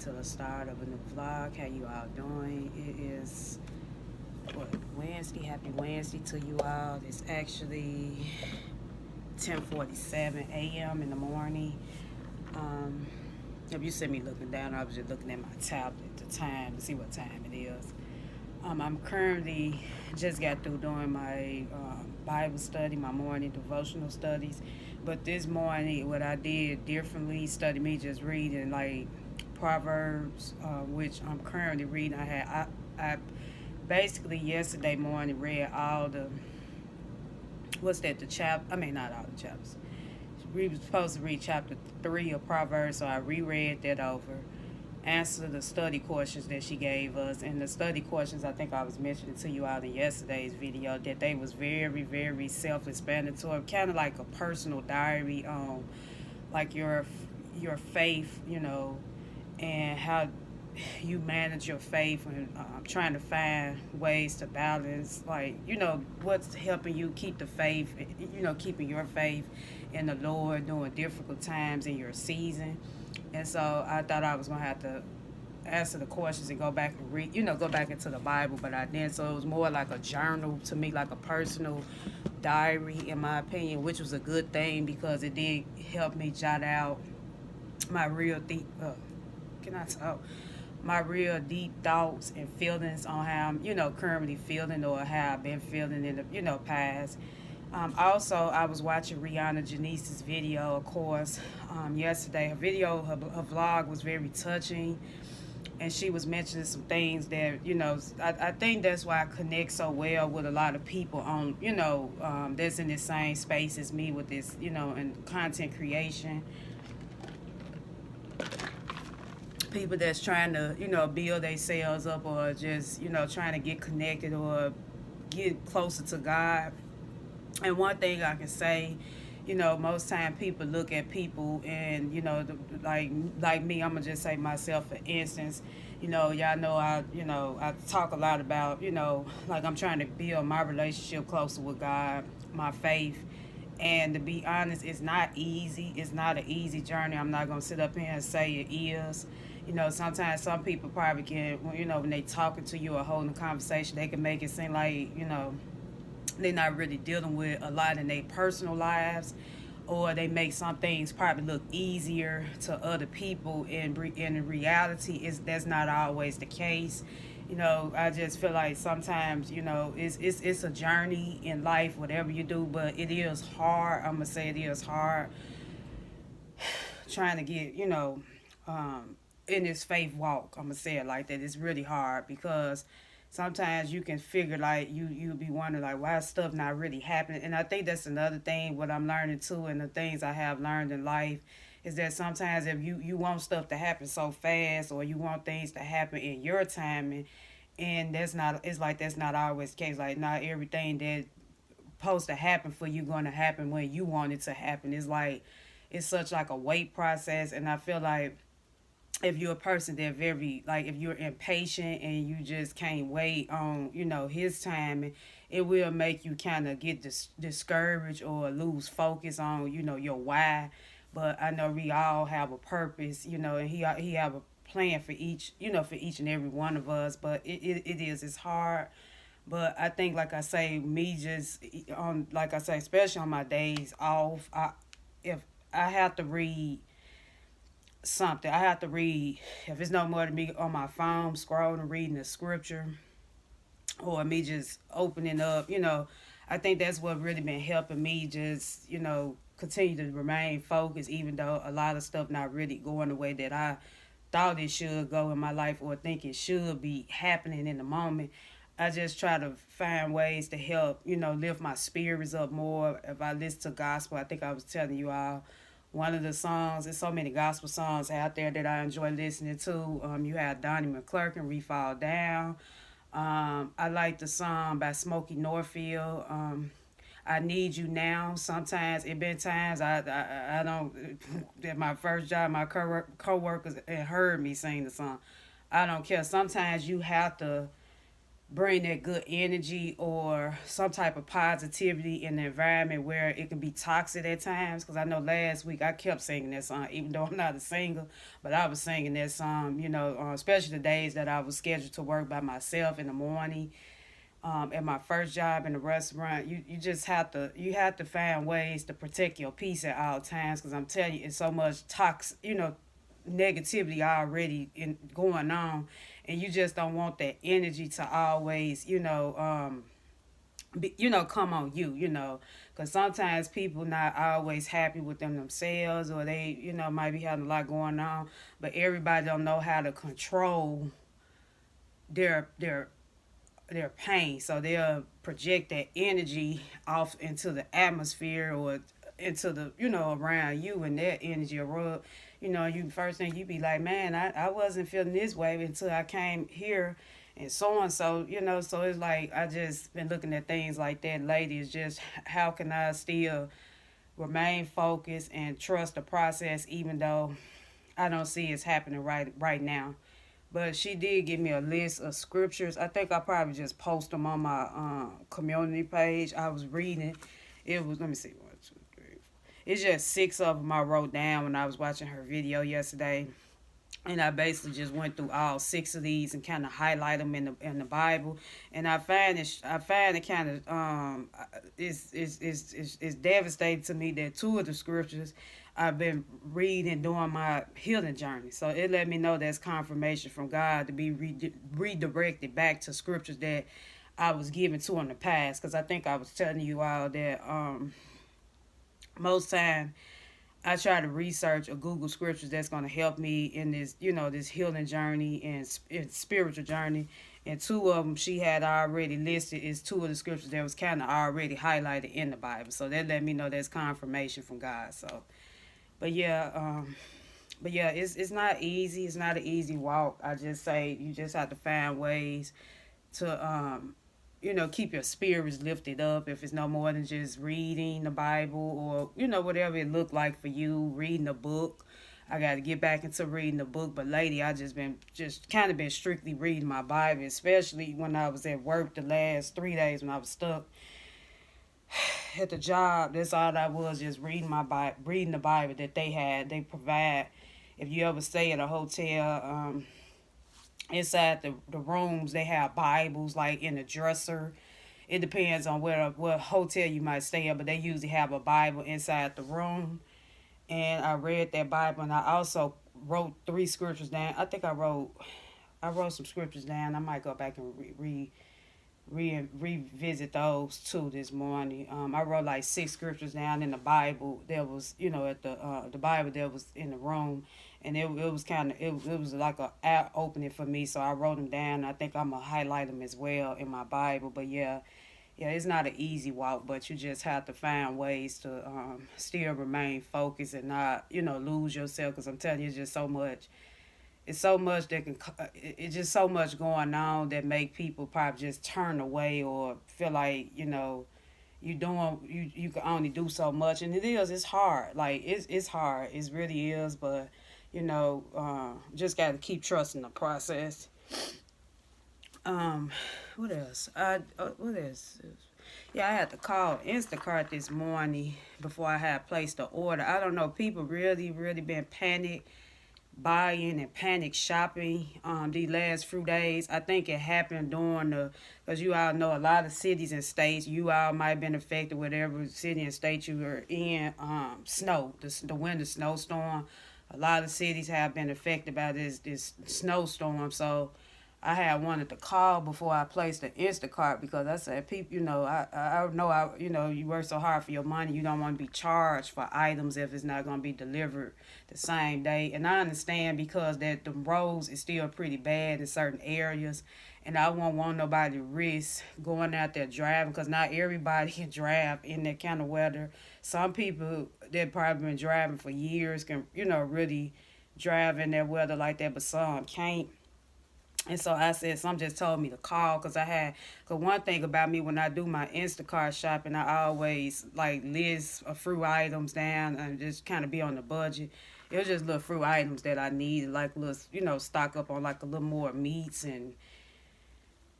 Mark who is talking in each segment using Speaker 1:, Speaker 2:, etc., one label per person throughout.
Speaker 1: to the start of a new vlog. How you all doing? It is Wednesday. Happy Wednesday to you all. It's actually 10:47 a.m. in the morning. Um, if you see me looking down, I was just looking at my tablet, the time to see what time it is. I'm currently just got through doing my Bible study, my morning devotional studies. But this morning, what I did differently, study me just reading like Proverbs, which I'm currently reading. I basically yesterday morning read all the what's that the chap? I mean not all the chapters. We were supposed to read chapter 3 of Proverbs, so I reread that over, answer the study questions that she gave us. And the study questions, I think I was mentioning to you all in yesterday's video, that they was very, very self-explanatory, kind of like a personal diary on like your faith, and how you manage your faith, and trying to find ways to balance, like, what's helping you keep the faith, keeping your faith in the Lord during difficult times in your season. And so I thought I was going to have to answer the questions and go back and read, go back into the Bible, but I didn't. So it was more like a journal to me, like a personal diary, in my opinion, which was a good thing because it did help me jot out my real deep, can I talk? My real deep thoughts and feelings on how I'm, currently feeling, or how I've been feeling in the, past. Also, I was watching Rihanna Janice's video, of course, yesterday. Her vlog was very touching, and she was mentioning some things that, I think that's why I connect so well with a lot of people on, that's in the same space as me with this, and content creation. People that's trying to, build themselves up, or just, trying to get connected or get closer to God. And one thing I can say, most time people look at people and, like me, I'm gonna just say myself for instance, y'all know I talk a lot about, like I'm trying to build my relationship closer with God, my faith. And to be honest, it's not easy. It's not an easy journey. I'm not gonna sit up here and say it is. Sometimes some people probably can, when they talking to you or holding a conversation, they can make it seem like, they're not really dealing with a lot in their personal lives, or they make some things probably look easier to other people. In reality, that's not always the case. I just feel like sometimes, it's a journey in life, whatever you do, but it is hard. I'm gonna say it is hard trying to get, in this faith walk. I'm gonna say it like that. It's really hard because sometimes you can figure, like, you be wondering like why stuff not really happening. And I think that's another thing what I'm learning too, and the things I have learned in life, is that sometimes if you want stuff to happen so fast, or you want things to happen in your timing, and that's not always the case. Like, not everything that supposed to happen for you going to happen when you want it to happen. It's like, it's such like a wait process. And I feel like if you're a person that very, like, if you're impatient and you just can't wait on, his time, it will make you kind of get discouraged or lose focus on, your why. But I know we all have a purpose, and he have a plan for each, for each and every one of us. But it's hard. But I think, like I say, me just on, like I say, especially on my days off, if I have to read something, I have to read. If it's no more than me on my phone scrolling and reading the scripture, or me just opening up, I think that's what really been helping me just, continue to remain focused, even though a lot of stuff not really going the way that I thought it should go in my life, or think it should be happening in the moment. I just try to find ways to help, lift my spirits up more. If I listen to gospel, I think I was telling you all, one of the songs, there's so many gospel songs out there that I enjoy listening to. You have Donnie McClurkin, We Fall Down. I like the song by Smokey Norfield. I Need You Now. Sometimes it been times I don't, at my first job, my co-workers heard me sing the song. I don't care. Sometimes you have to bring that good energy or some type of positivity in the environment where it can be toxic at times. Because I know last week I kept singing that song, even though I'm not a singer, but I was singing that song, especially the days that I was scheduled to work by myself in the morning. At my first job in the restaurant, you just have to find ways to protect your peace at all times. Because I'm telling you, it's so much toxic, negativity already going on, and you just don't want that energy to always come on you. Because sometimes people not always happy with themselves, or they might be having a lot going on, but everybody don't know how to control their their their pain, so they'll project that energy off into the atmosphere or into the around you, and that energy will rub. You first thing you be like, man, I wasn't feeling this way until I came here, and so on. So so it's like I just been looking at things like that lately. It's just how can I still remain focused and trust the process, even though I don't see it's happening right now. But she did give me a list of scriptures. I think I probably just post them on my community page. I was reading. It was, let me see, one, two, three. It's just six of them I wrote down when I was watching her video yesterday. And I basically just went through all six of these and kind of highlight them in the Bible. And I find it kind of it's devastating to me that two of the scriptures I've been reading during my healing journey. So it let me know that's confirmation from God to be redirected back to scriptures that I was given to in the past. Because I think I was telling you all that most time I try to research or Google scriptures that's going to help me in this, this healing journey and spiritual journey. And two of them she had already listed is two of the scriptures that was kind of already highlighted in the Bible. So that let me know that's confirmation from God. So, but yeah, it's not easy. It's not an easy walk. I just say you just have to find ways to keep your spirits lifted up. If it's no more than just reading the Bible or, whatever it looked like for you, reading a book. I got to get back into reading the book, but lately I just kind of been strictly reading my Bible, especially when I was at work the last 3 days when I was stuck at the job. That's all I was, just reading my Bible, reading the Bible that they provide. If you ever stay at a hotel, inside the rooms they have Bibles like in the dresser. It depends on what hotel you might stay at, but they usually have a Bible inside the room. And I read that Bible, and I also wrote three scriptures down. I think I wrote some scriptures down. I might go back and revisit those too this morning. I wrote like six scriptures down in the Bible that was, at the Bible that was in the room, and it was kind of it was like a eye opening for me. So I wrote them down. I think I'm gonna highlight them as well in my Bible. But yeah, it's not an easy walk, but you just have to find ways to still remain focused and not lose yourself. Because I'm telling you, it's so much that can it's just so much going on that make people probably just turn away or feel like you can only do so much, and it's hard, like it's hard, it really is. But just got to keep trusting the process. um what else what else Yeah, I had to call Instacart this morning before I had placed the order. I don't know, people really been panic buying and panic shopping these last few days. I think it happened during because you all know a lot of cities and states, you all might have been affected, whatever city and state you were in, snow, the winter snowstorm. A lot of cities have been affected by this snowstorm. So I had wanted to call before I placed the Instacart, because I said, people, I know, you work so hard for your money, you don't want to be charged for items if it's not going to be delivered the same day. And I understand, because that the roads is still pretty bad in certain areas, and I won't want nobody to risk going out there driving, because not everybody can drive in that kind of weather. Some people that probably been driving for years can, really drive in that weather like that, but some can't. And so I said, some just told me to call, because cause one thing about me, when I do my Instacart shopping, I always like list a few items down and just kind of be on the budget. It was just little few items that I needed, like little, stock up on like a little more meats and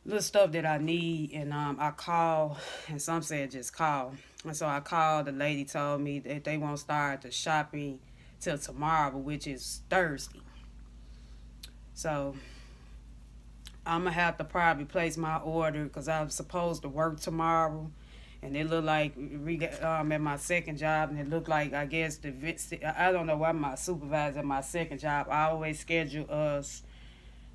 Speaker 1: little stuff that I need, and I call, and some said just call, and so I called. The lady told me that they won't start the shopping till tomorrow, which is Thursday. So I'm gonna have to probably place my order because I'm supposed to work tomorrow, and it looked like at my second job, and it looked like I guess I don't know why my supervisor at my second job I always schedule us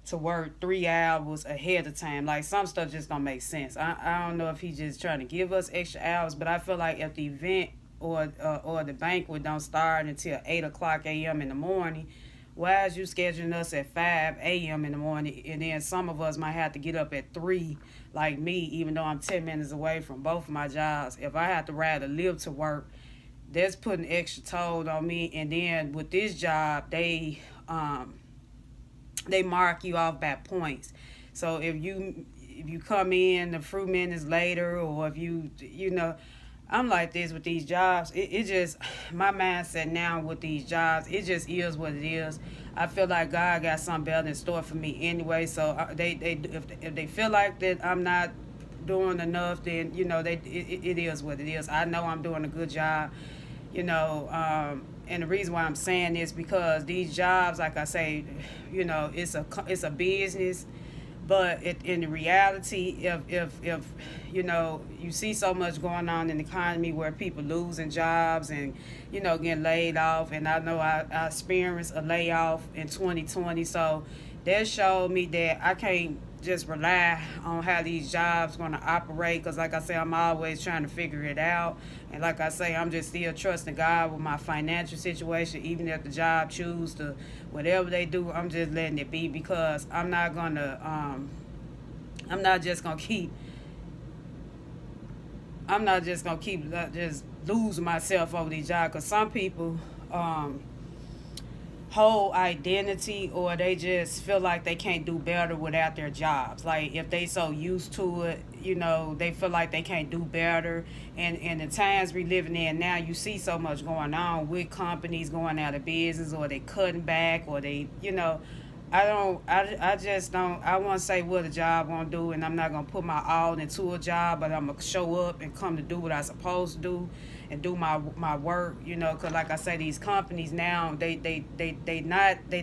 Speaker 1: to work 3 hours ahead of time. Like some stuff just don't make sense. I don't know if he's just trying to give us extra hours, but I feel like if the event or the banquet don't start until 8 o'clock a.m. in the morning, why is you scheduling us at 5 a.m. in the morning, and then some of us might have to get up at 3, like me, even though I'm 10 minutes away from both of my jobs. If I have to ride a live to work, that's putting extra toll on me. And then with this job, they mark you off by points. So if you come in a few minutes later, or if I'm like this with these jobs. It just my mindset now with these jobs. It just is what it is. I feel like God got something better in store for me anyway. So they if they feel like that I'm not doing enough, then it is what it is. I know I'm doing a good job. And the reason why I'm saying this because these jobs, like I say, it's a business. But in the reality, if you see so much going on in the economy where people losing jobs and getting laid off, and I know I experienced a layoff in 2020, so that showed me that I can't just rely on how these jobs going to operate, because like I say, I'm always trying to figure it out. And like I say, I'm just still trusting God with my financial situation. Even if the job choose to whatever they do, I'm just letting it be, because I'm not just gonna keep just losing myself over these jobs. Because some people whole identity, or they just feel like they can't do better without their jobs. Like if they so used to it, they feel like they can't do better. And the times we living in now, you see so much going on with companies going out of business, or they cutting back, or they I just don't. I want to say what a job gonna do, and I'm not gonna put my all into a job, but I'm gonna show up and come to do what I supposed to do, and do my work. Cause like I say, these companies now they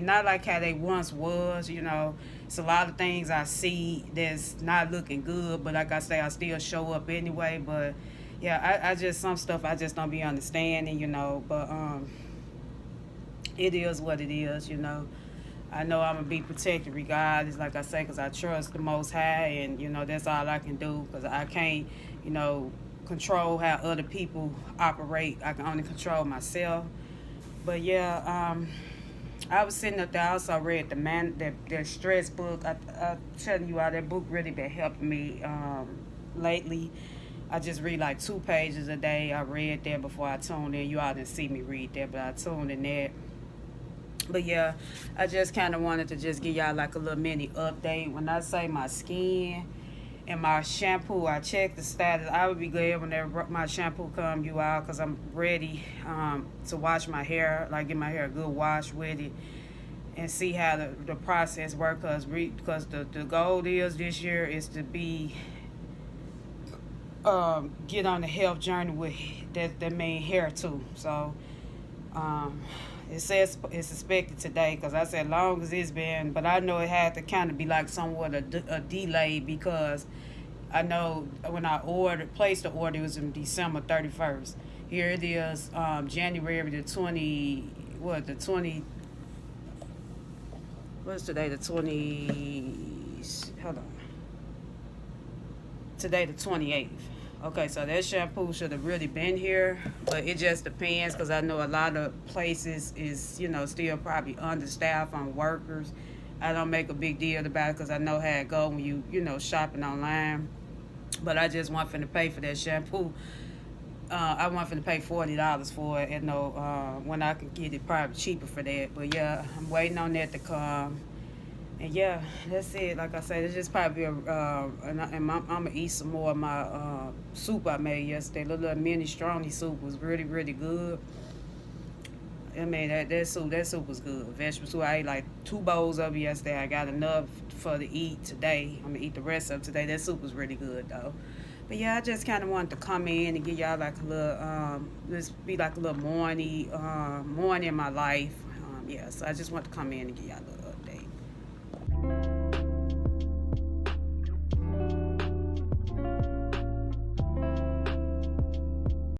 Speaker 1: not like how they once was. It's a lot of things I see that's not looking good, but like I say, I still show up anyway. But yeah, I just some stuff I just don't be understanding. But it is what it is. I know I'm gonna be protected regardless, like I say, because I trust the Most High, and that's all I can do. Because I can't, control how other people operate. I can only control myself. But yeah, I was sitting up there. I also read the stress book. I telling you all, that book really been helping me lately. I just read like 2 pages a day. I read that before I tuned in. You all didn't see me read that, but I tuned in that. But yeah, I just kind of wanted to just give y'all like a little mini update. When I say my skin and my shampoo, I check the status. I would be glad whenever my shampoo come, you all, because I'm ready to wash my hair, like get my hair a good wash with it, and see how the process works. Because the goal is this year is to be get on the health journey with that main hair too. So it says it's expected today, because I said long as it's been, but I know it had to kind of be like somewhat a delay, because I know when I placed the order, it was in December 31st. Here it is, January the 20, what, the 20, what's today, the 20, hold on, today the 28th. Okay, so that shampoo should have really been here, but it just depends, because I know a lot of places is, still probably understaffed on workers. I don't make a big deal about it, because I know how it go when you shopping online. But I just want to pay for that shampoo. I want to pay $40 for it, when I can get it probably cheaper for that. But yeah, I'm waiting on that to come. And yeah, that's it. Like I said, it's just probably and I'm gonna eat some more of my soup I made yesterday. Little mini strony soup was really, really good. I mean, that soup was good. Vegetable soup. I ate like 2 bowls of it yesterday. I got enough for to eat today. I'm gonna eat the rest of today. That soup was really good though. But yeah, I just kind of wanted to come in and give y'all like a little, this be like a little morning in my life. Yeah, so I just want to come in and give y'all a little